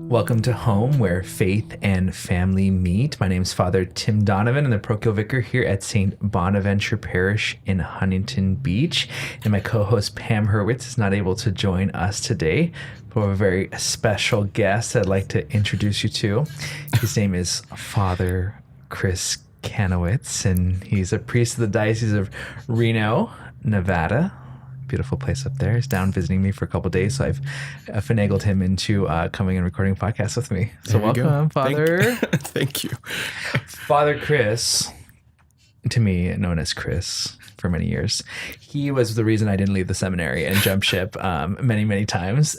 Welcome to Home, where faith and family meet. My name is Father Tim Donovan. I'm the parochial vicar here at St. Bonaventure Parish in Huntington Beach. And my co-host Pam Hurwitz is not able to join us today, but we have a very special guest I'd like to introduce you to. His name is Father Chris Kanowitz, and he's a priest of the Diocese of Reno, Nevada. Beautiful place up there. He's down visiting me for a couple of days, so I've finagled him into coming and recording podcasts with me. So welcome, Father. Thank you. Father Chris, to me known as Chris for many years, he was the reason I didn't leave the seminary and jump ship many times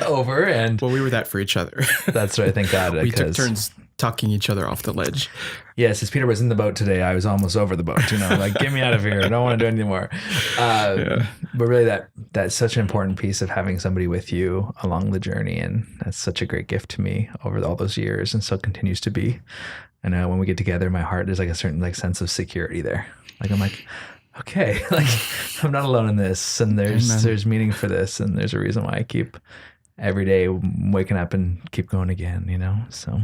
over. And well, we were that for each other. That's right. Thank God. We took turns talking each other off the ledge. Yes, as Peter was in the boat today, I was almost over the boat, like, get me out of here. I don't want to do anything more. But really that's such an important piece of having somebody with you along the journey. And that's such a great gift to me over all those years, and still continues to be. And when we get together, my heart, there's like a certain sense of security there. Like, I'm like, okay, like I'm not alone in this, and there's meaning for this, and there's a reason why I keep every day waking up and keep going again, So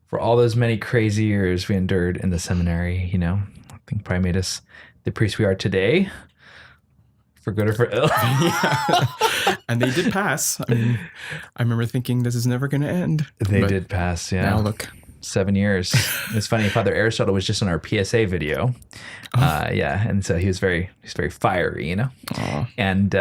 for all those many crazy years we endured in the seminary, I think probably made us the priests we are today, for good or for ill. Yeah. And they did pass. I mean, I remember thinking this is never going to end. They did pass, yeah. Now look. 7 years. It's funny, Father Aristotle was just on our PSA video. And so he's very fiery, Aww. And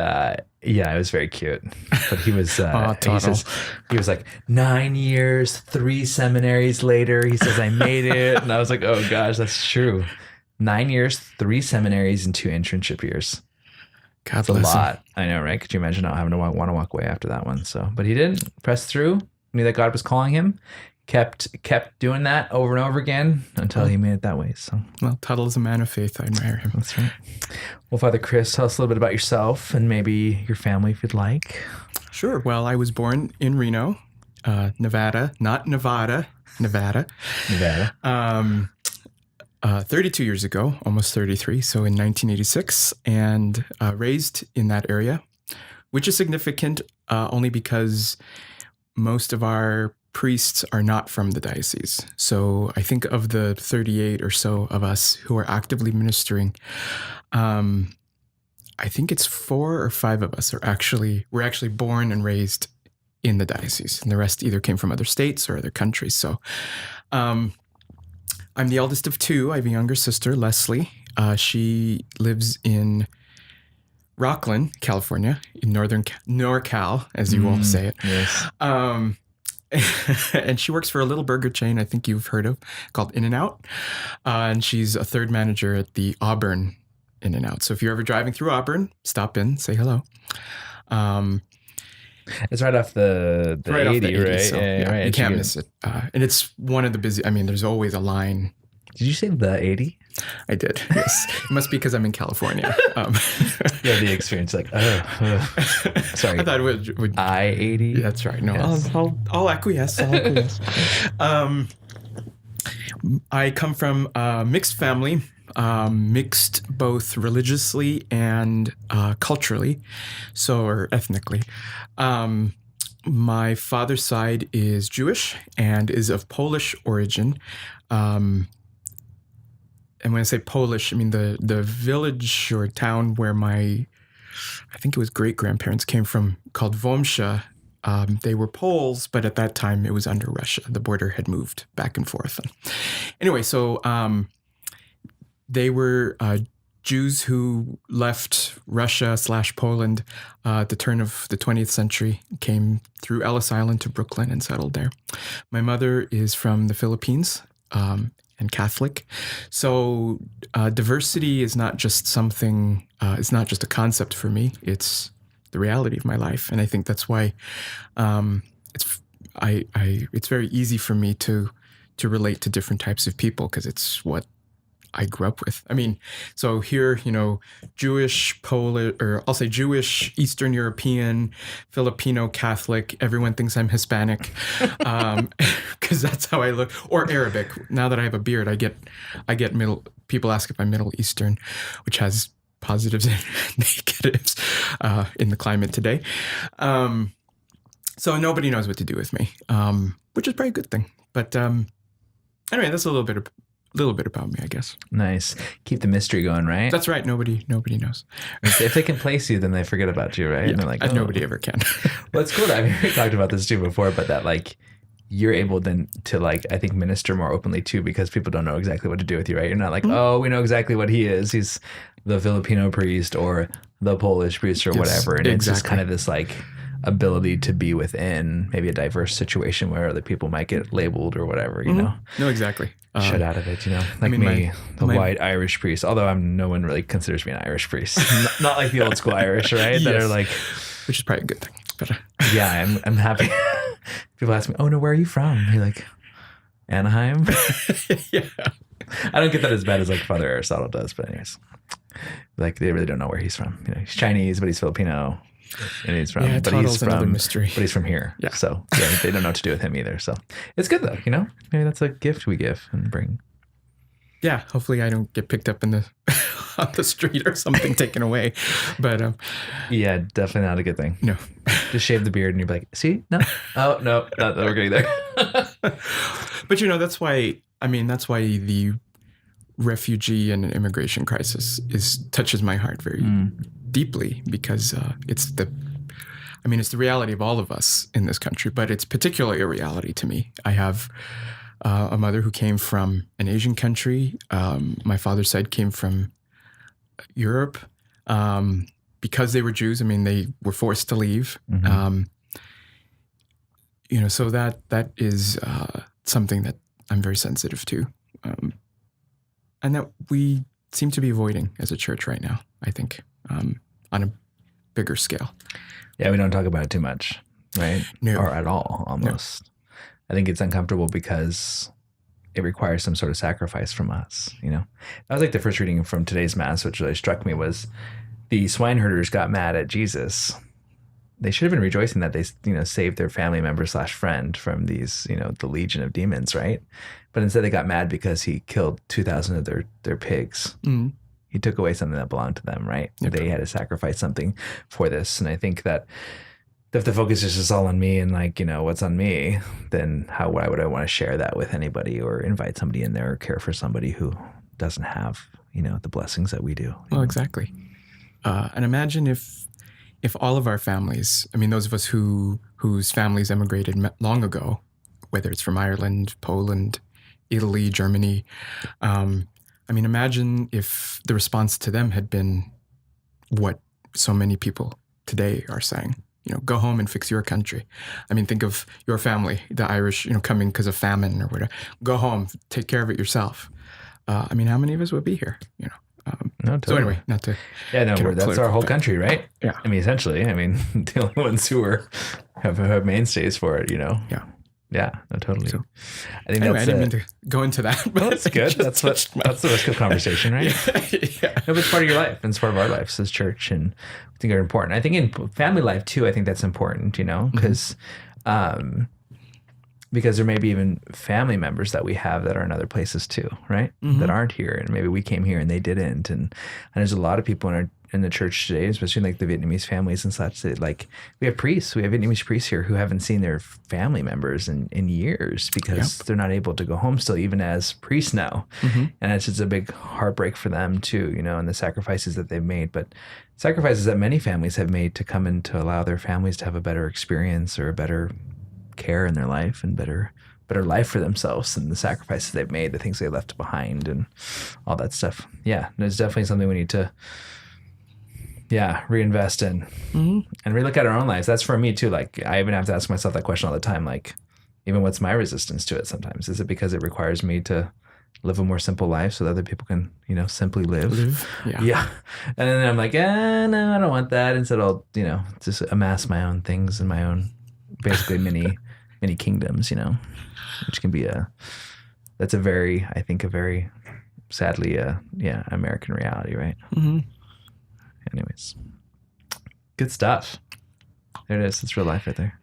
it was very cute. But he was he was like 9 years, 3 seminaries later. He says, I made it. And I was like, oh gosh, that's true. 9 years, 3 seminaries, and 2 internship years. That's a lot. I know, right? Could you imagine not having to want to walk away after that one? So, but he didn't press through. Knew that God was calling him. Kept doing that over and over again until he made it that way. So, well, Tuttle is a man of faith. I admire him. That's right. Well, Father Chris, tell us a little bit about yourself and maybe your family, if you'd like. Sure. Well, I was born in Reno, Nevada, not Nevada, Nevada. 32 years ago, almost 33. So in 1986, and raised in that area, which is significant only because most of our priests are not from the diocese. So I think of the 38 or so of us who are actively ministering, I think it's 4 or 5 of us were actually born and raised in the diocese, and the rest either came from other states or other countries. So I'm the eldest of 2. I have a younger sister, Leslie. She lives in Rocklin, California, in northern NorCal, as you will say it. Yes. And she works for a little burger chain I think you've heard of called In-N-Out. And she's a 3rd manager at the Auburn In-N-Out. So if you're ever driving through Auburn, stop in, say hello. It's right off the right 80, off the 80, right? So, right. You can't miss it. And it's one of the busy, there's always a line. Did you say the 80? I did, yes. It must be because I'm in California. Yeah, the experience, like, sorry. I thought it would I-80? That's right. No, yes. I'll acquiesce. I come from a mixed family, mixed both religiously and culturally, or ethnically. My father's side is Jewish and is of Polish origin. And when I say Polish, I mean the village or town where I think it was great-grandparents came from, called Wąsza. They were Poles, but at that time it was under Russia. The border had moved back and forth. Anyway, so they were Jews who left Russia/Poland at the turn of the 20th century, came through Ellis Island to Brooklyn and settled there. My mother is from the Philippines, and Catholic. So diversity is not just something, it's not just a concept for me, it's the reality of my life. And I think that's why it's very easy for me to relate to different types of people, because it's what I grew up with. So here, Jewish, Polish, or I'll say Jewish, Eastern European, Filipino, Catholic. Everyone thinks I'm Hispanic, because that's how I look. Or Arabic. Now that I have a beard, I get middle. People ask if I'm Middle Eastern, which has positives and negatives in the climate today. So nobody knows what to do with me, which is probably a good thing. But anyway, that's a little bit about me, I guess. Nice. Keep the mystery going, right? That's right. Nobody knows. If they can place you, then they forget about you, right? Yeah, And they're like, nobody ever can. Well, it's cool. I mean, we talked about this too before, but that like you're able then to like, I think, minister more openly too, because people don't know exactly what to do with you, right? You're not like, oh, we know exactly what he is. He's the Filipino priest or the Polish priest or whatever. And it's just kind of this like ability to be within maybe a diverse situation where other people might get labeled or whatever, you know? No, exactly. Shut out of it, you know? Like the white Irish priest, although no one really considers me an Irish priest. Not like the old school Irish, right? Yes. That are like... Which is probably a good thing. But, yeah, I'm happy. People ask me, oh no, where are you from? You're like, Anaheim? Yeah. I don't get that as bad as like Father Aristotle does, but anyways. Like they really don't know where he's from. You know, he's Chinese, but he's Filipino. And he's from, another mystery. But he's from here. Yeah. So yeah, they don't know what to do with him either. So it's good though, you know? Maybe that's a gift we give and bring. Yeah, hopefully I don't get picked up in the on the street or something taken away. But yeah, definitely not a good thing. No. Just shave the beard and you're like, see? No. Oh no, not that we're getting there. But you know, that's why the refugee and immigration crisis touches my heart very deeply, because it's the reality of all of us in this country, but it's particularly a reality to me. I have a mother who came from an Asian country. My father's side came from Europe. Because they were Jews, I mean, they were forced to leave. You know, so that is something that I'm very sensitive to. And that we seem to be avoiding as a church right now, I think, on a bigger scale. Yeah, we don't talk about it too much, right? No. Or at all, almost. No. I think it's uncomfortable because it requires some sort of sacrifice from us, you know? That was like the first reading from today's Mass, which really struck me, was the swine herders got mad at Jesus. They should have been rejoicing that they, you know, saved their family member / friend from these, you know, the legion of demons, right? But instead they got mad because he killed 2,000 of their pigs. He took away something that belonged to them, right? Yep. They had to sacrifice something for this. And I think that if the focus is just all on me and like, you know, what's on me, then why would I want to share that with anybody or invite somebody in there or care for somebody who doesn't have, you know, the blessings that we do? Well, exactly. And imagine if all of our families, I mean, those of us whose families emigrated long ago, whether it's from Ireland, Poland, Italy, Germany, I mean, imagine if the response to them had been what so many people today are saying. You know, go home and fix your country. I mean, think of your family, the Irish, you know, coming because of famine or whatever. Go home, take care of it yourself. I mean, how many of us would be here? You know. No, totally. So anyway, not to. Yeah, no, that's our whole country, right? Yeah. I mean, essentially, the only ones who have mainstays for it, you know. Yeah. Yeah, no, totally. So, I think I didn't mean to go into that, but well, that's good. That's the risk of conversation, right? Yeah. No, but it's part of your life, and it's part of our lives as church, and I think they're important. I think in family life too, I think that's important, you know, because there may be even family members that we have that are in other places too, right? That aren't here, and maybe we came here and they didn't, and there's a lot of people in the church today, especially like the Vietnamese families and such, that like we have Vietnamese priests here who haven't seen their family members in years because they're not able to go home still, even as priests now. And it's just a big heartbreak for them too, you know, and the sacrifices that they've made, but sacrifices that many families have made to come in to allow their families to have a better experience or a better care in their life and better life for themselves, and the sacrifices they've made, the things they left behind and all that stuff. Yeah, there's definitely something we need to reinvest in and relook at our own lives. That's for me too. Like I even have to ask myself that question all the time. Like, even what's my resistance to it sometimes? Is it because it requires me to live a more simple life so that other people can, you know, simply live? Yeah. And then I'm like, no, I don't want that. Instead I'll, you know, just amass my own things and my own basically mini kingdoms, you know, which can be that's a very sadly, American reality, right? Anyways, good stuff. There it is. It's real life right there.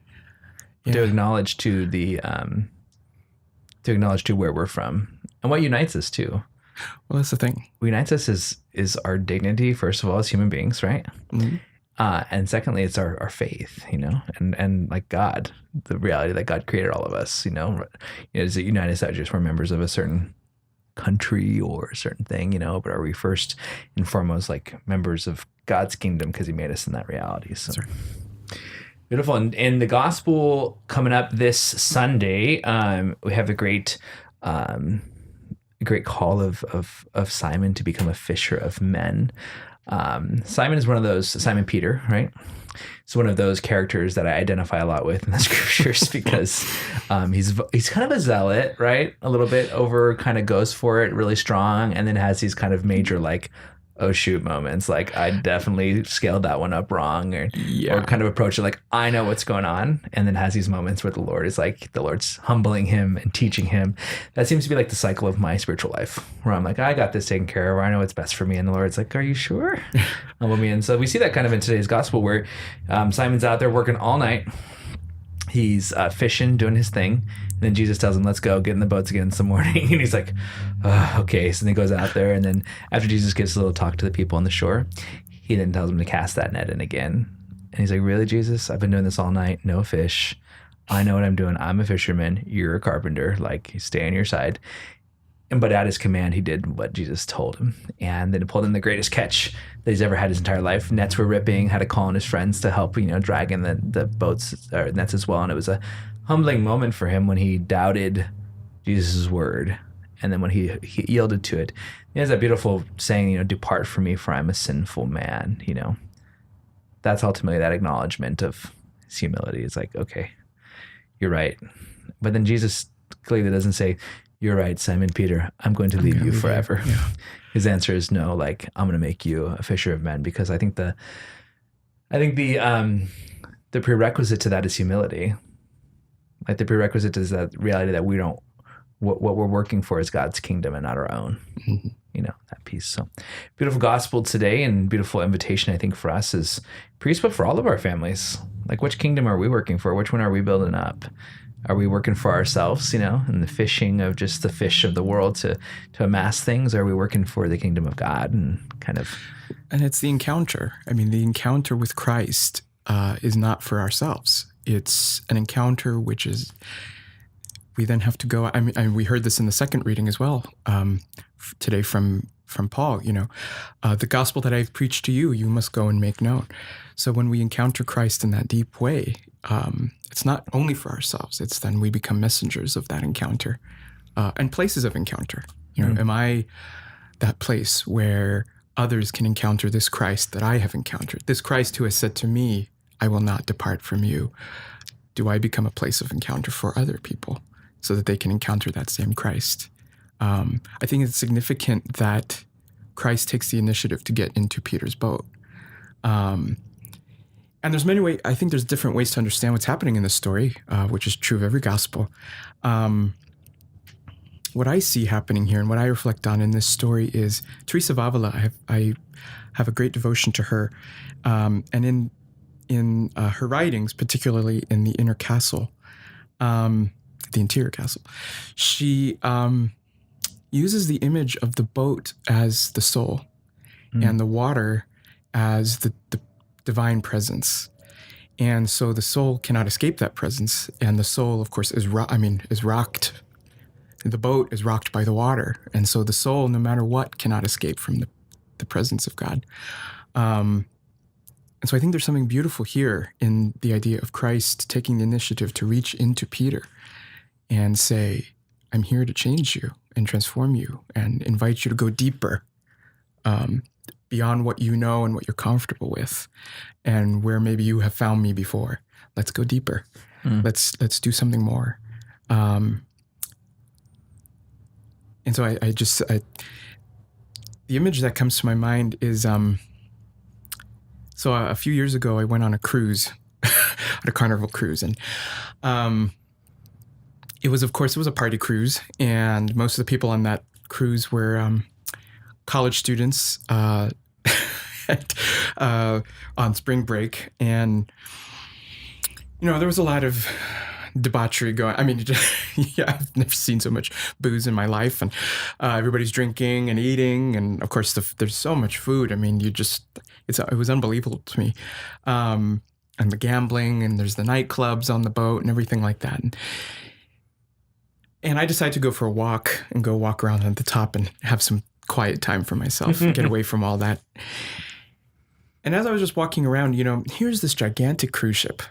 Yeah. To acknowledge to where we're from and what unites us too. Well, that's the thing. What unites us is our dignity, first of all, as human beings, right? And secondly, it's our faith, and like God, the reality that God created all of us, is it united us not just we're members of a certain country or a certain thing, but are we first and foremost like members of God's kingdom because he made us in that reality. So beautiful. And the gospel coming up this Sunday, we have a great call of Simon to become a fisher of men. Simon is one of those, Simon Peter, right? It's one of those characters that I identify a lot with in the scriptures because he's kind of a zealot, right? A little bit over, kind of goes for it really strong, and then has these kind of major like, oh shoot moments. Like I definitely scaled that one up wrong, or kind of approach it like I know what's going on, and then has these moments where the Lord's humbling him and teaching him. That seems to be like the cycle of my spiritual life, where I'm like, I got this taken care of, or I know what's best for me, and the Lord's like, are you sure? Humble me. And so we see that kind of in today's gospel where Simon's out there working all night. He's fishing, doing his thing. And then Jesus tells him, let's go, get in the boats again some morning. And he's like, okay. So then he goes out there. And then after Jesus gives a little talk to the people on the shore, he then tells him to cast that net in again. And he's like, really, Jesus? I've been doing this all night. No fish. I know what I'm doing. I'm a fisherman. You're a carpenter. Like, stay on your side. But at his command, he did what Jesus told him. And then it pulled in the greatest catch that he's ever had his entire life. Nets were ripping, had to call on his friends to help, drag in the boats or nets as well. And it was a humbling moment for him when he doubted Jesus' word. And then when he yielded to it, he has that beautiful saying, depart from me, for I'm a sinful man. That's ultimately that acknowledgement of his humility. It's like, okay, you're right. But then Jesus clearly doesn't say, you're right, Simon Peter, I'm going to leave you forever. Yeah. His answer is no, like, I'm going to make you a fisher of men, because I think the prerequisite to that is humility. Like the prerequisite is that reality that we don't, what we're working for is God's kingdom and not our own, that piece. So beautiful gospel today, and beautiful invitation, I think, for us as priests, but for all of our families. Like, which kingdom are we working for? Which one are we building up? Are we working for ourselves, and the fishing of just the fish of the world to amass things? Or are we working for the kingdom of God and kind of... And it's the encounter. I mean, the encounter with Christ is not for ourselves. It's an encounter which is... We then have to go... I mean, we heard this in the second reading as well today from Paul, the gospel that I've preached to you, you must go and make known. So when we encounter Christ in that deep way... it's not only for ourselves. It's then we become messengers of that encounter and places of encounter. Am I that place where others can encounter this Christ that I have encountered? This Christ who has said to me, I will not depart from you. Do I become a place of encounter for other people so that they can encounter that same Christ? I think it's significant that Christ takes the initiative to get into Peter's boat. And there's many ways, I think there's different ways to understand what's happening in this story, which is true of every gospel. What I see happening here and what I reflect on in this story is Teresa of Avila. I have a great devotion to her. And in her writings, particularly in the inner castle, the interior castle, she uses the image of the boat as the soul and the water as the divine presence. And so the soul cannot escape that presence. And the soul, of course, is rocked. The boat is rocked by the water. And so the soul, no matter what, cannot escape from the presence of God. And so I think there's something beautiful here in the idea of Christ taking the initiative to reach into Peter and say, I'm here to change you and transform you and invite you to go deeper, beyond what you know and what you're comfortable with, and where maybe you have found me before. Let's go deeper. Let's do something more. And so I the image that comes to my mind is, so a few years ago I went on a cruise, on a Carnival cruise, and it was a party cruise, and most of the people on that cruise were college students on spring break. And, there was a lot of debauchery going. I mean, yeah, I've never seen so much booze in my life, and everybody's drinking and eating, and of course, there's so much food. I mean, it was unbelievable to me. And the gambling, and there's the nightclubs on the boat and everything like that. And I decided to go for a walk and go walk around at the top and have some quiet time for myself, get away from all that. And as I was just walking around, here's this gigantic cruise ship.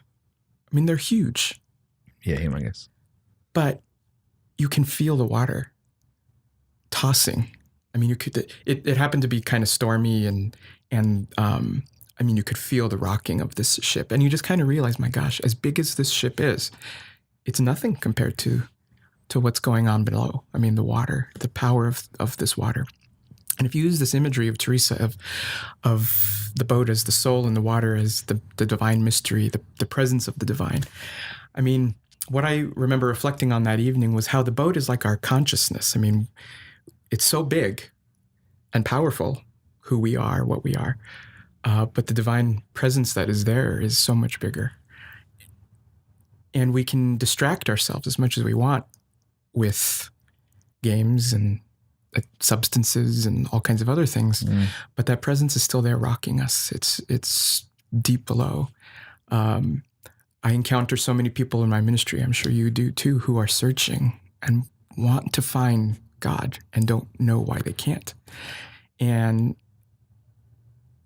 I mean, they're huge. Yeah, humongous. But you can feel the water tossing. I mean, it happened to be kind of stormy and I mean, you could feel the rocking of this ship, and you just kind of realize, my gosh, as big as this ship is, it's nothing compared to what's going on below. I mean, the water, the power of this water. And if you use this imagery of Teresa of the boat as the soul and the water as the divine mystery, the presence of the divine. I mean, what I remember reflecting on that evening was how the boat is like our consciousness. I mean, it's so big and powerful, who we are, what we are. But the divine presence that is there is so much bigger. And we can distract ourselves as much as we want with games and substances and all kinds of other things. But that presence is still there rocking us. It's deep below. I encounter so many people in my ministry, I'm sure you do too, who are searching and want to find God and don't know why they can't. And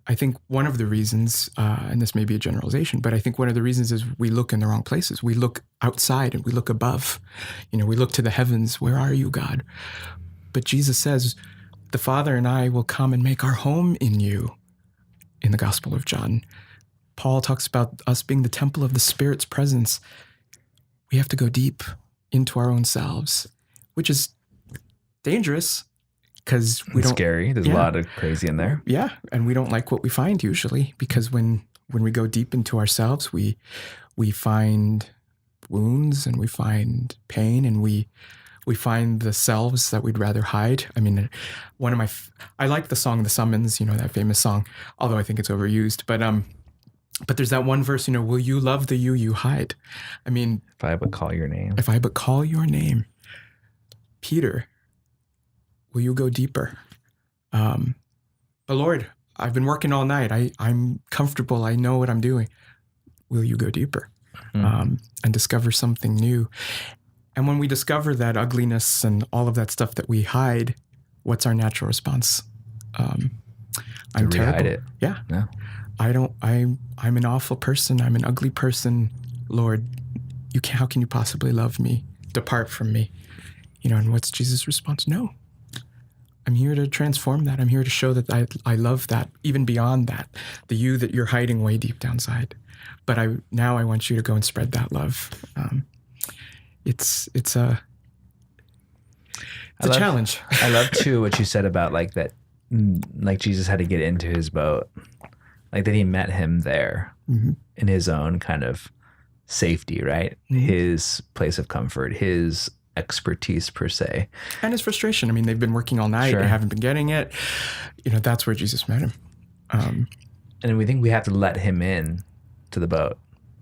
I think one of the reasons, and this may be a generalization, but I think one of the reasons is we look in the wrong places. We look outside and we look above. We look to the heavens. Where are you, God? But Jesus says, the Father and I will come and make our home in you in the Gospel of John. Paul talks about us being the temple of the Spirit's presence. We have to go deep into our own selves, which is dangerous. Because it's scary. There's a lot of crazy in there. Yeah. And we don't like what we find usually, because when we go deep into ourselves, we find wounds and we find pain and we find the selves that we'd rather hide. I mean, I like the song, The Summons, that famous song, although I think it's overused. But there's that one verse, will you love the you hide? I mean, if I but call your name. If I but call your name. Peter, will you go deeper? But Lord, I've been working all night. I'm comfortable. I know what I'm doing. Will you go deeper and discover something new? And when we discover that ugliness and all of that stuff that we hide, what's our natural response? I'm terrible. Hide it. Yeah. No. I'm an awful person. I'm an ugly person. Lord, how can you possibly love me? Depart from me. And what's Jesus' response? No. I'm here to transform that. I'm here to show that I love that, even beyond that, the you that you're hiding way deep down inside. But I want you to go and spread that love. It's a challenge. I love too what you said about like that, like Jesus had to get into his boat, like that he met him there in his own kind of safety, right? His place of comfort, his expertise per se, and his frustration. I mean, they've been working all night. They haven't been getting it. That's where Jesus met him. And we think we have to let him in to the boat,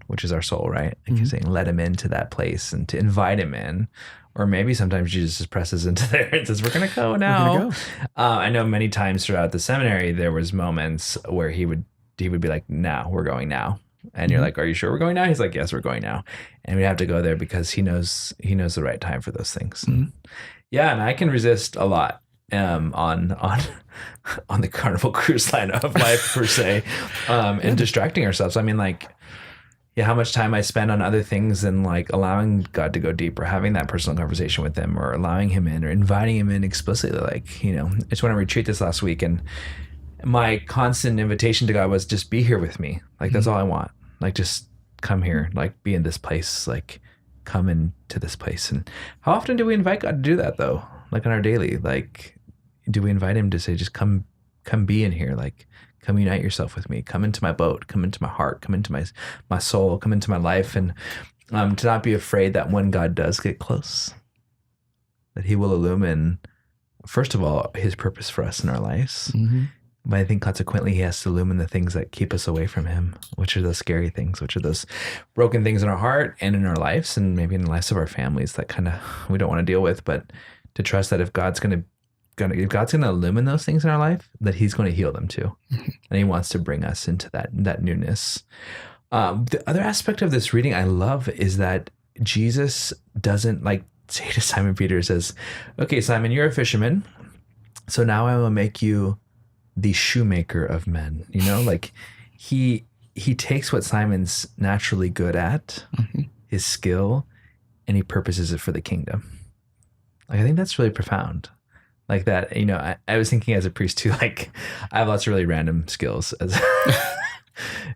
which is our soul, right? Like you're saying, let him into that place and to invite him in. Or maybe sometimes Jesus just presses into there and says, we're going to go now. We're gonna go. I know many times throughout the seminary, there was moments where he would be like, now we're going now. And you're like, are you sure we're going now? He's like, yes, we're going now. And we have to go there because he knows the right time for those things. Yeah. And I can resist a lot on the Carnival cruise line of life per se, and distracting ourselves. I mean, like, yeah, how much time I spend on other things than like allowing God to go deeper, having that personal conversation with him, or allowing him in, or inviting him in explicitly. Like, I just went on a retreat this last week, and my constant invitation to God was just be here with me. Like, that's all I want. Like, just come here, like be in this place, like come into this place. And how often do we invite God to do that though? Like on our daily, like, do we invite him to say, just come be in here? Like, come unite yourself with me, come into my boat, come into my heart, come into my soul, come into my life. And to not be afraid that when God does get close, that he will illumine, first of all, his purpose for us in our lives. But I think consequently he has to illumine the things that keep us away from him, which are those scary things, which are those broken things in our heart and in our lives and maybe in the lives of our families that kind of we don't want to deal with. But to trust that if God's going to illumine those things in our life, that he's going to heal them too. And he wants to bring us into that newness. The other aspect of this reading I love is that Jesus doesn't like say to Simon Peter, says, okay, Simon, you're a fisherman. So now I will make you the shoemaker of men. You know, like he takes what Simon's naturally good at, his skill, and he purposes it for the kingdom. Like, I think that's really profound. Like that, you know, I was thinking as a priest too, like I have lots of really random skills.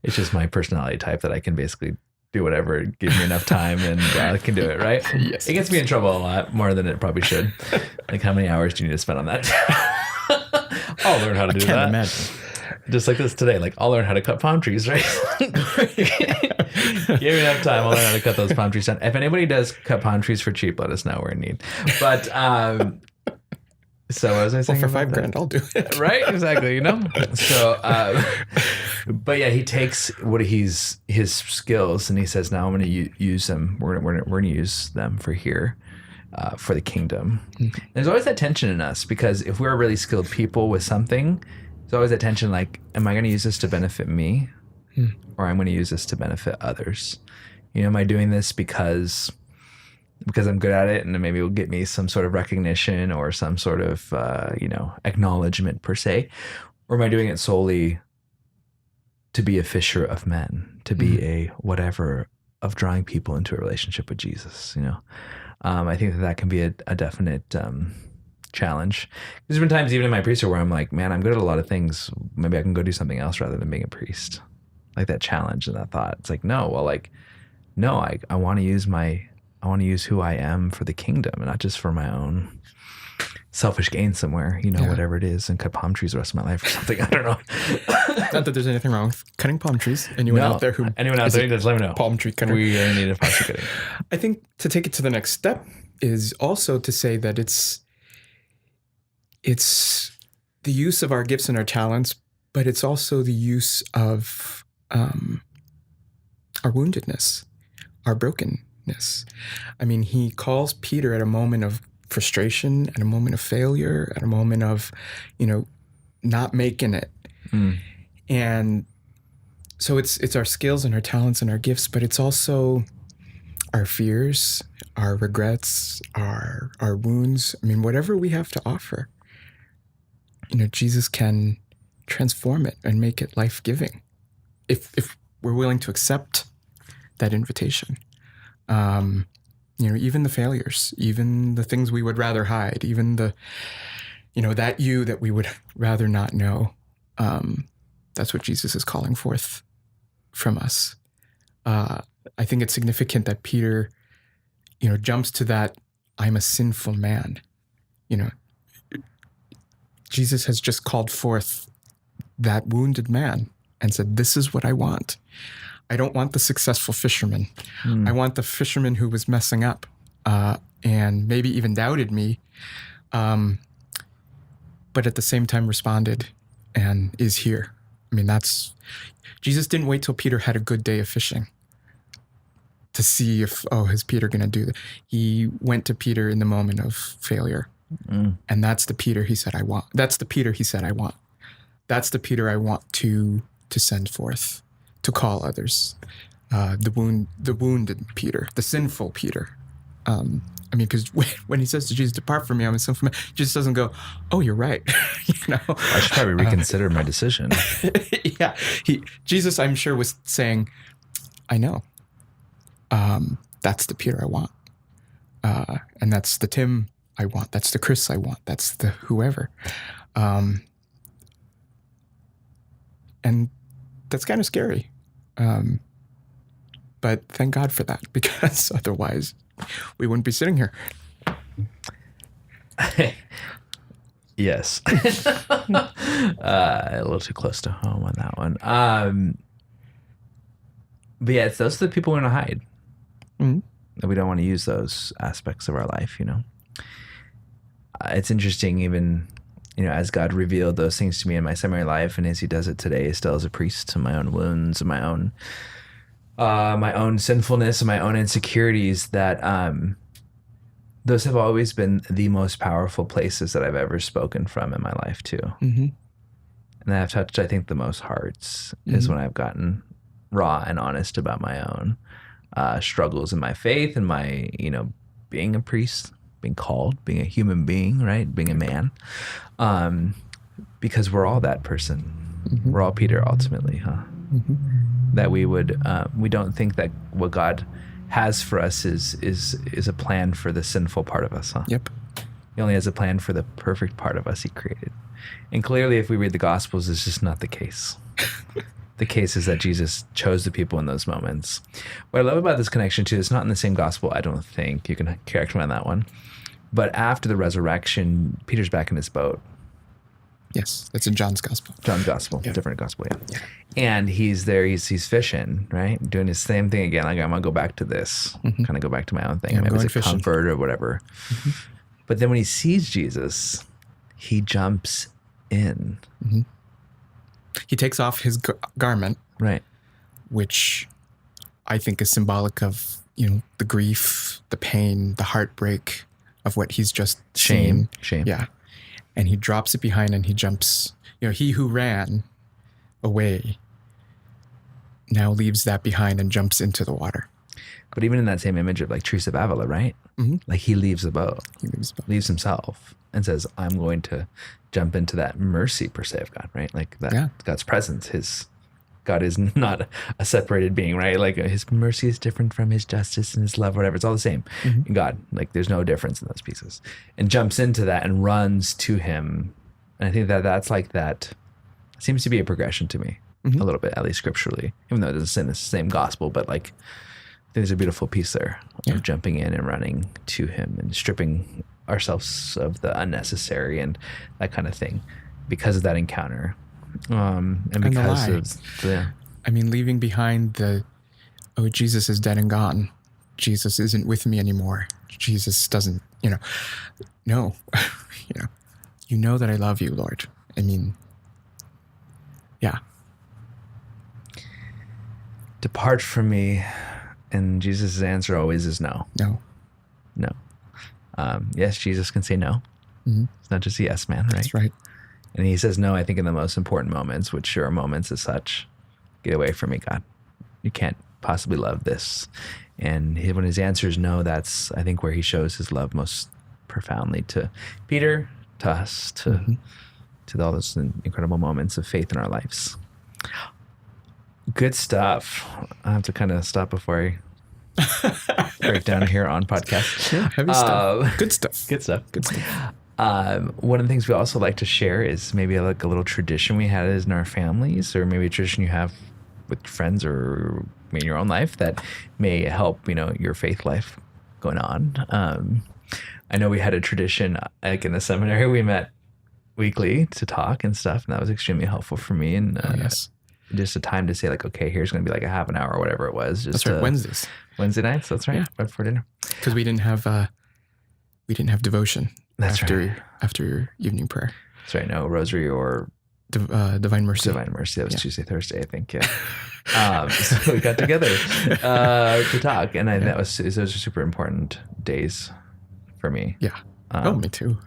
It's just my personality type that I can basically do whatever, give me enough time and I can do it, right? Yes. It gets me in trouble a lot more than it probably should. Like how many hours do you need to spend on that? I'll learn how to do that. I can't imagine. Just like this today, like I'll learn how to cut palm trees, right? Give me enough time, I'll learn how to cut those palm trees down. If anybody does cut palm trees for cheap, let us know, we're in need. But so what was I saying? Well, for $5,000, I'll do it. Right? Exactly. You know? So, but yeah, he takes his skills and he says, now I'm going to use them. We're going to use them for here, for the kingdom. Mm-hmm. There's always that tension in us because if we're really skilled people with something, there's always that tension like, am I going to use this to benefit me or I'm going to use this to benefit others? You know, am I doing this because I'm good at it and maybe it'll get me some sort of recognition or some sort of, acknowledgement per se? Or am I doing it solely to be a fisher of men, to be a whatever of drawing people into a relationship with Jesus? You know, I think that can be a definite challenge. There's been times even in my priesthood where I'm like, man, I'm good at a lot of things. Maybe I can go do something else rather than being a priest. Like that challenge and that thought. It's like, no, I want to use who I am for the kingdom and not just for my own selfish gain somewhere, whatever it is, and cut palm trees the rest of my life or something. I don't know. Not that there's anything wrong with cutting palm trees. Anyone out there, just let me know. Palm tree cutter. We need a palm tree cutting. I think to take it to the next step is also to say that it's the use of our gifts and our talents, but it's also the use of our woundedness, our brokenness. I mean, he calls Peter at a moment of frustration, at a moment of failure, at a moment of, not making it. And so it's our skills and our talents and our gifts, but it's also our fears, our regrets, our wounds. I mean, whatever we have to offer, Jesus can transform it and make it life-giving if we're willing to accept that invitation. Even the failures, even the things we would rather hide, even the, that we would rather not know. That's what Jesus is calling forth from us. I think it's significant that Peter, jumps to that, I'm a sinful man. Jesus has just called forth that wounded man and said, this is what I want. I don't want the successful fisherman. I want the fisherman who was messing up and maybe even doubted me, but at the same time responded and is here. I mean, Jesus didn't wait till Peter had a good day of fishing to see if, is Peter going to do that? He went to Peter in the moment of failure. And that's the Peter he said, I want. That's the Peter he said, I want. That's the Peter I want to send forth, to call others. The wounded Peter, the sinful Peter. Because when he says to Jesus, depart from me, I'm a sinful man, Jesus doesn't go, oh, you're right. I should probably reconsider my decision. Yeah. Jesus, I'm sure, was saying, I know. That's the Peter I want. And that's the Tim I want. That's the Chris I want. That's the whoever. And that's kind of scary. But thank God for that, because otherwise we wouldn't be sitting here. Yes. A little too close to home on that one. But yeah, those are the people we want to hide. And we don't want to use those aspects of our life, It's interesting, even as God revealed those things to me in my seminary life, and as he does it today, still as a priest, to my own wounds and my own sinfulness and my own insecurities, that those have always been the most powerful places that I've ever spoken from in my life too. Mm-hmm. And I've touched, I think, the most hearts is when I've gotten raw and honest about my own struggles in my faith and my, being a priest, being called, being a human being, right? Being a man. Because we're all that person. Mm-hmm. We're all Peter ultimately, huh? Mm-hmm. That we don't think that what God has for us is a plan for the sinful part of us, huh? Yep. He only has a plan for the perfect part of us he created. And clearly, if we read the Gospels, it's just not the case. The case is that Jesus chose the people in those moments. What I love about this connection, too, it's not in the same Gospel, I don't think. You can correct me on that one. But after the resurrection, Peter's back in his boat. Yes, that's in John's Gospel. John's Gospel, different Gospel, yeah. And he's there, he's fishing, right? Doing his same thing again. Like, I'm going to go back to this, kind of go back to my own thing. Yeah, maybe it's a fishing. comfort or whatever. Mm-hmm. But then when he sees Jesus, he jumps in. Mm-hmm. He takes off his garment, right? Which I think is symbolic of, the grief, the pain, the heartbreak of what he's just Shame. Yeah. And he drops it behind and he jumps. He who ran away now leaves that behind and jumps into the water. But even in that same image of like Teresa of Avila, right? Mm-hmm. Like he leaves the boat. Leaves himself and says, I'm going to jump into that mercy per se of God, right? Like that God's presence, God is not a separated being, right? Like his mercy is different from his justice and his love, whatever. It's all the same in God. Like there's no difference in those pieces. And jumps into that and runs to him. And I think that's like that seems to be a progression to me a little bit, at least scripturally, even though it doesn't say in the same gospel, but like I think there's a beautiful piece there of jumping in and running to him and stripping ourselves of the unnecessary and that kind of thing because of that encounter. And because of leaving behind Jesus is dead and gone. Jesus isn't with me anymore. Jesus doesn't, no, you know that I love you, Lord. Depart from me. And Jesus' answer always is no. No. Yes, Jesus can say no. Mm-hmm. It's not just a yes man, right? That's right. And he says no, I think, in the most important moments, which are moments as such. Get away from me, God. You can't possibly love this. And when his answer is no, that's, I think, where he shows his love most profoundly to Peter, to us, to all those incredible moments of faith in our lives. Good stuff. I have to kind of stop before I break down here on podcast. Yeah, heavy stuff. Good stuff. Good stuff. One of the things we also like to share is maybe like a little tradition we had in our families, or maybe a tradition you have with friends or in your own life that may help, your faith life going on. I know we had a tradition like in the seminary, we met weekly to talk and stuff, and that was extremely helpful for me. And just a time to say like, okay, here's going to be like a half an hour or whatever it was. Just that's right, Wednesdays. Wednesday nights, that's right, right before dinner. Because we didn't have devotion. That's right. After your evening prayer. That's right. No rosary or Divine Mercy. Divine Mercy. That was Tuesday, Thursday, I think. Yeah. So we got together to talk, and those are super important days for me. Yeah. Me too.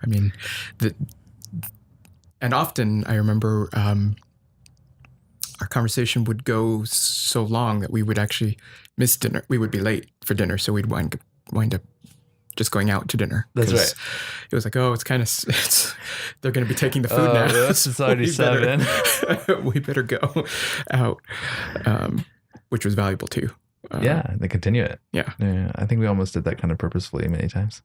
And often I remember our conversation would go so long that we would actually miss dinner. We would be late for dinner, so we'd wind up just going out to dinner. That's right. It was like, it's kind of, they're going to be taking the food now. It's already 7. We better go out, which was valuable too. They continue it. Yeah. I think we almost did that kind of purposefully many times.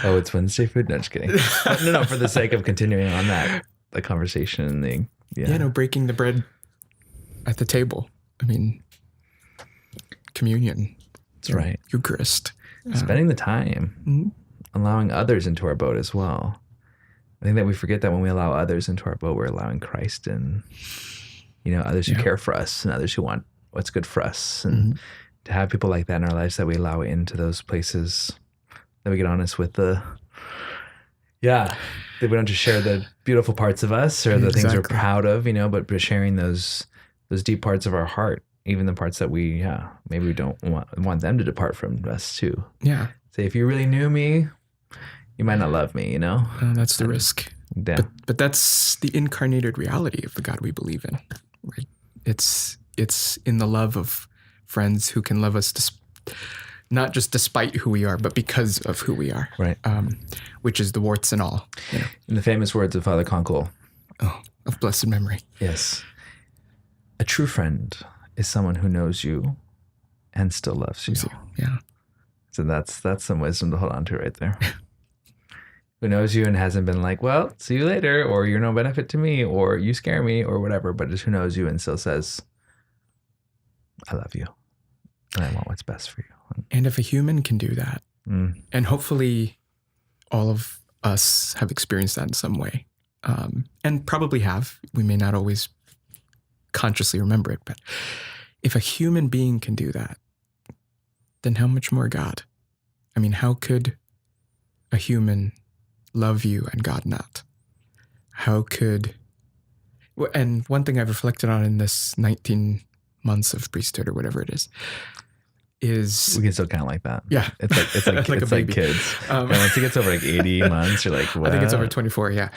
It's Wednesday food? No, just kidding. No, for the sake of continuing on the conversation and breaking the bread at the table. Communion. That's right. Eucharist. Spending the time, allowing others into our boat as well. I think that we forget that when we allow others into our boat, we're allowing Christ in, others who care for us and others who want what's good for us. And to have people like that in our lives that we allow into those places, that we get honest with the Yeah. That we don't just share the beautiful parts of us or the things we're Exactly. proud of, but we're sharing those deep parts of our heart, even the parts that maybe we don't want them to depart from us too. Yeah. Say, if you really knew me, you might not love me, That's the risk. Yeah. But that's the incarnated reality of the God we believe in, right? It's in the love of friends who can love us not just despite who we are, but because of who we are. Right. Which is the warts and all. In the famous words of Father Conkle. Oh, of blessed memory. Yes. A true friend is someone who knows you and still loves you. Yeah. So that's some wisdom to hold on to right there. Who knows you and hasn't been like, well, see you later, or you're no benefit to me, or you scare me, or whatever, but just who knows you and still says, I love you and I want what's best for you. And if a human can do that, and hopefully all of us have experienced that in some way, and probably have, we may not always consciously remember it, but if a human being can do that, then how much more God? I mean, how could a human love you and God not? How could, and one thing I've reflected on in this 19 months of priesthood or whatever it is we can still count like that. Yeah. It's like kids. And once it gets over like 80 months, you're like, what? I think it's over 24. Yeah.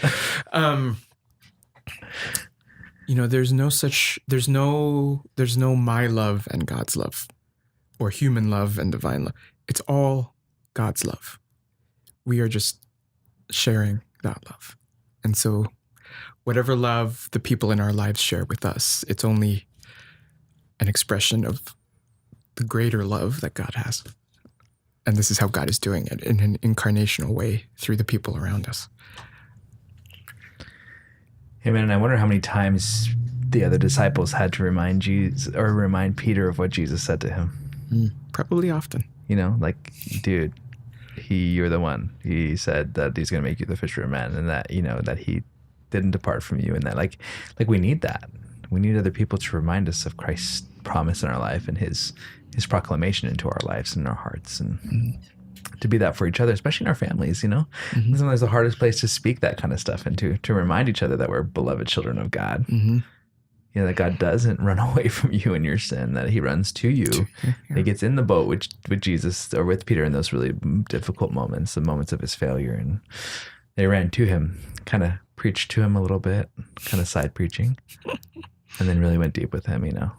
There's no my love and God's love, or human love and divine love. It's all God's love. We are just sharing that love. And so whatever love the people in our lives share with us, it's only an expression of the greater love that God has. And this is how God is doing it in an incarnational way through the people around us. Amen. And I wonder how many times the other disciples had to remind Peter of what Jesus said to him. Probably often. Like, dude, you're the one. He said that he's going to make you the fisher of men, and that, that he didn't depart from you, and that like we need that. We need other people to remind us of Christ's promise in our life and his proclamation into our lives and our hearts, and to be that for each other, especially in our families, Sometimes the hardest place to speak that kind of stuff and to remind each other that we're beloved children of God. That God doesn't run away from you in your sin, that he runs to you. Yeah. He gets in the boat with Jesus or with Peter in those really difficult moments, the moments of his failure. And they ran to him, kind of preached to him a little bit, kind of side preaching, and then really went deep with him, that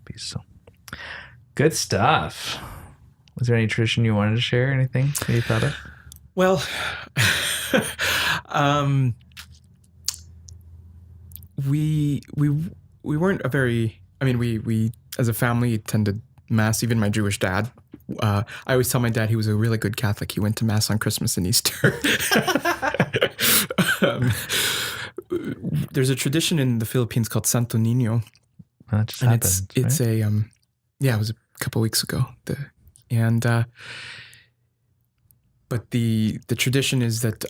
piece. So good stuff. Was there any tradition you wanted to share? Anything that you thought of? Well, we weren't a very, we as a family attended Mass, even my Jewish dad. I always tell my dad he was a really good Catholic. He went to Mass on Christmas and Easter. There's a tradition in the Philippines called Santo Niño. That just happened, it's right? It was a couple weeks ago. But the tradition is that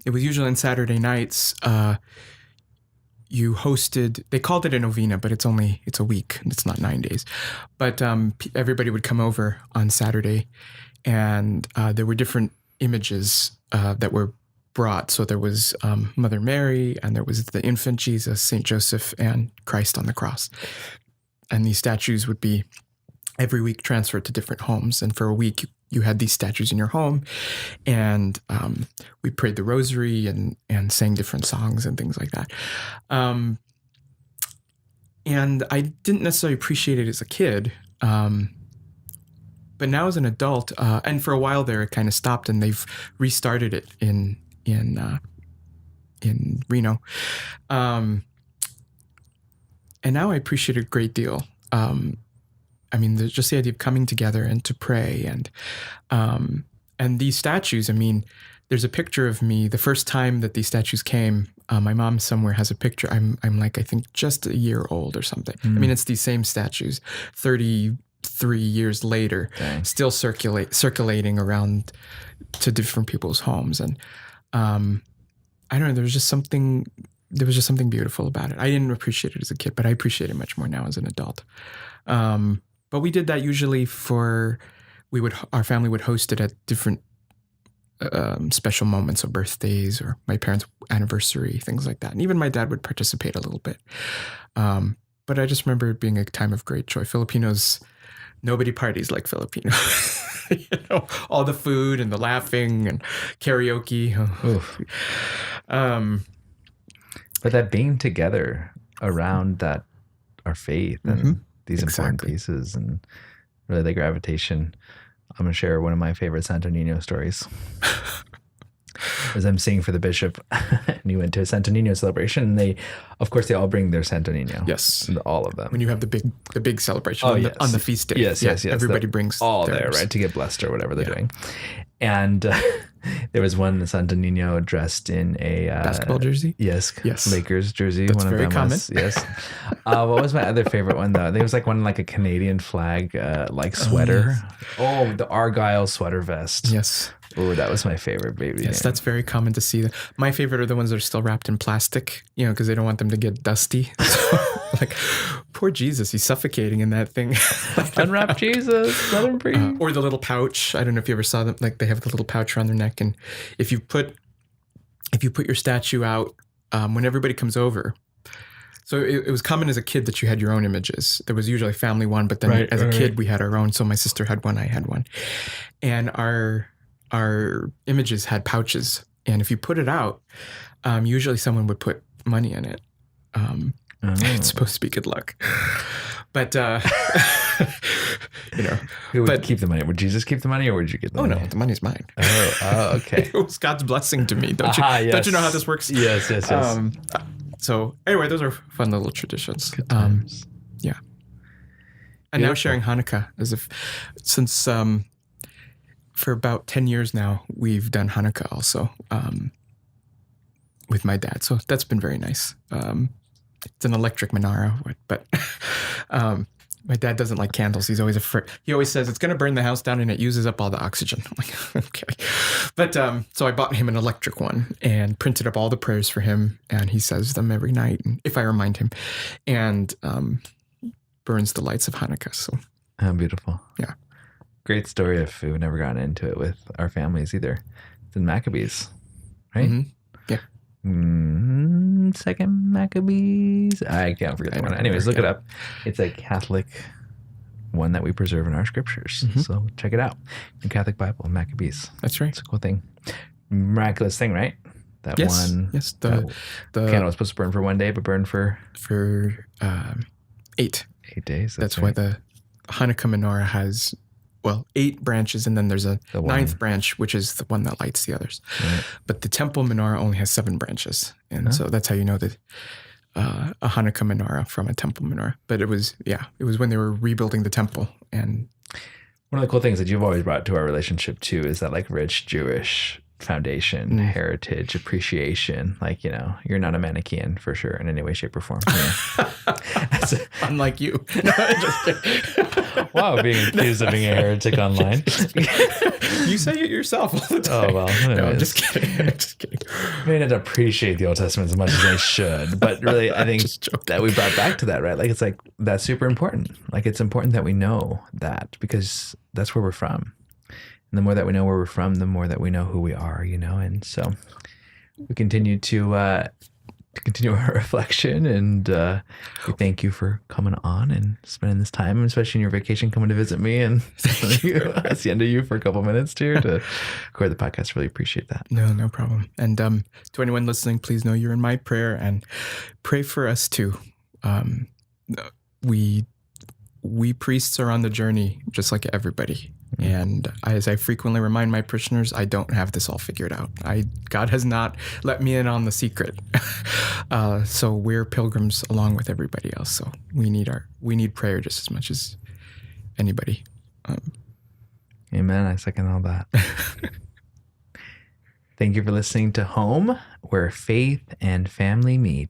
it was usually on Saturday nights. You hosted, they called it a novena, but it's a week. It's not 9 days. But everybody would come over on Saturday, and there were different images that were brought. So there was Mother Mary, and there was the infant Jesus, Saint Joseph, and Christ on the cross. And these statues would be every week transferred to different homes. And for a week, you had these statues in your home, and we prayed the rosary and sang different songs and things like that. And I didn't necessarily appreciate it as a kid, but now as an adult, and for a while there, it kind of stopped, and they've restarted it in Reno, and now I appreciate it a great deal. Just the idea of coming together and to pray, and these statues. There's a picture of me the first time that these statues came. My mom somewhere has a picture. I'm like, I think just a year old or something. It's these same statues, 33 years later, still circulating around to different people's homes, and I don't know. There was just something beautiful about it. I didn't appreciate it as a kid, but I appreciate it much more now as an adult. But we did that usually our family would host it at different special moments of birthdays or my parents' anniversary, things like that. And even my dad would participate a little bit. But I just remember it being a time of great joy. Filipinos, nobody parties like Filipino. All the food and the laughing and karaoke. But that being together around that, our faith and these important pieces, and really the gravitation. I'm going to share one of my favorite Santo Nino stories. As I'm singing for the bishop, and he went to a Santo Nino celebration, and they all bring their Santo Nino. Yes, all of them. When you have the big celebration on the feast day. Yes. Everybody brings all there, right, to get blessed or whatever they're doing. And there was one Santo Nino dressed in a basketball jersey. Yes, Lakers jersey. That's very common. Yes. What was my other favorite one though? I think it was like one like a Canadian flag like sweater. The Argyle sweater vest. Yes. Oh, that was my favorite, baby. Yes, that's very common to see. My favorite are the ones that are still wrapped in plastic, because they don't want them to get dusty. So, like, poor Jesus, he's suffocating in that thing. Unwrap Jesus, let him breathe. Or the little pouch. I don't know if you ever saw them. Like, they have the little pouch around their neck, and if you put your statue out when everybody comes over. So it was common as a kid that you had your own images. There was usually a family one, but then as a kid we had our own. So my sister had one, I had one, and our images had pouches, and if you put it out, usually someone would put money in it. It's supposed to be good luck, but who would keep the money? Would Jesus keep the money, or would you get the money? No, the money's mine. Oh, okay. It was God's blessing to me. Don't you know how this works? Yes. So anyway, those are fun little traditions. Good times. Yeah. And now sharing Hanukkah since for about 10 years now, we've done Hanukkah also with my dad. So that's been very nice. It's an electric menorah, but my dad doesn't like candles. He's always afraid. He always says it's going to burn the house down and it uses up all the oxygen. I'm like, okay. But so I bought him an electric one and printed up all the prayers for him. And he says them every night, if I remind him, and burns the lights of Hanukkah. So how beautiful. Yeah. Great story if we've never gotten into it with our families either. It's in Maccabees, right? Mm-hmm. Yeah. Second Maccabees. I can't forget that one. Anyways, look it up. It's a Catholic one that we preserve in our scriptures. Mm-hmm. So check it out. The Catholic Bible, Maccabees. That's right. It's a cool thing. Miraculous thing, right? That one. Yes. The candle was supposed to burn for 1 day, but burned for 8 days. That's why the Hanukkah menorah has 8 branches, and then there's a 9th branch, which is the one that lights the others. Right. But the temple menorah only has 7 branches. And so that's how you know that a Hanukkah menorah from a temple menorah. But it was when they were rebuilding the temple. And one of the cool things that you've always brought to our relationship too is that like rich Jewish foundation, heritage, appreciation. Like, you're not a Manichaean for sure in any way, shape, or form. Unlike you. No, just kidding. Wow, being accused of being a heretic online. You say it yourself all the time. Oh, well. Anyways. No, I'm just kidding. I may not appreciate the Old Testament as much as I should, but really I think that we brought back to that, right? Like, it's like, that's super important. Like, it's important that we know that because that's where we're from. And the more that we know where we're from, the more that we know who we are, and so we continue to continue our reflection, and we thank you for coming on and spending this time, especially in your vacation, coming to visit me and hacienda you for a couple minutes here to record the podcast. Really appreciate that. No problem. And to anyone listening, please know you're in my prayer, and pray for us too. We priests are on the journey just like everybody. And as I frequently remind my parishioners, I don't have this all figured out. God has not let me in on the secret. So we're pilgrims along with everybody else. So we need prayer just as much as anybody. Amen. I second all that. Thank you for listening to Home, where faith and family meet.